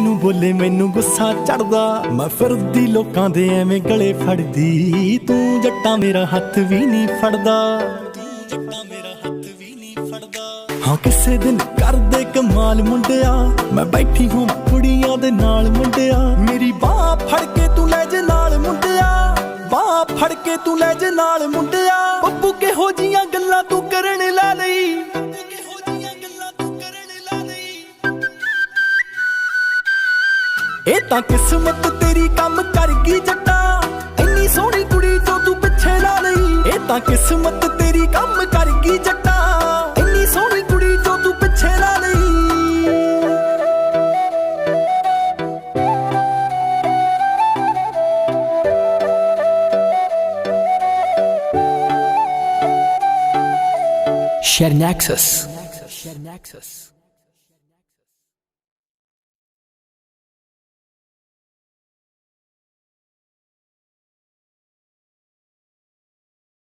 ਮੈਨੂੰ ਬੋਲੇ ਮੈਨੂੰ ਗੁੱਸਾ ਚੜਦਾ। ਮੈਂ ਫਿਰਦੀ ਲੋਕਾਂ ਦੇ ਐਵੇਂ ਗਲੇ ਫੜਦੀ, ਤੂੰ ਜੱਟਾਂ ਮੇਰਾ ਹੱਥ ਵੀ ਨਹੀਂ ਫੜਦਾ। ਹਾਂ ਕਿਸੇ ਦਿਨ ਕਰਦੇ ਕਮਾਲ ਮੁੰਡਿਆ, ਮੈਂ ਬੈਠੀ ਹਾਂ ਕੁੜੀਆਂ ਦੇ ਨਾਲ ਮੁੰਡਿਆ। ਮੇਰੀ ਬਾਹ ਫੜ ਕੇ ਤੂੰ ਲੈ ਜੇ ਨਾਲ ਮੁੰਡਿਆ, ਬਾਹ ਫੜ ਕੇ ਤੂੰ ਲੈ ਜੇ ਨਾਲ ਮੁੰਡਿਆ। ਬੱਬੂ ਕਿਹੋ ਜੀਆਂ ਗੱਲਾਂ ਤੂੰ ਕਰਨ ਲਾ ਲਈ, ਇਹ ਤਾਂ ਕਿਸਮਤ ਤੇਰੀ ਕੰਮ ਕਰ ਗਈ ਜੱਟਾ, ਇੰਨੀ ਸੋਹਣੀ ਕੁੜੀ ਜੋ ਤੂੰ ਪਿੱਛੇ ਲਾ ਲਈ। ਇਹ ਤਾਂ ਕਿਸਮਤ ਤੇਰੀ ਕੰਮ ਕਰ ਗਈ ਜੱਟਾ, ਇੰਨੀ ਸੋਹਣੀ ਕੁੜੀ ਜੋ ਤੂੰ ਪਿੱਛੇ ਲਾ ਲਈ। Share Nexus.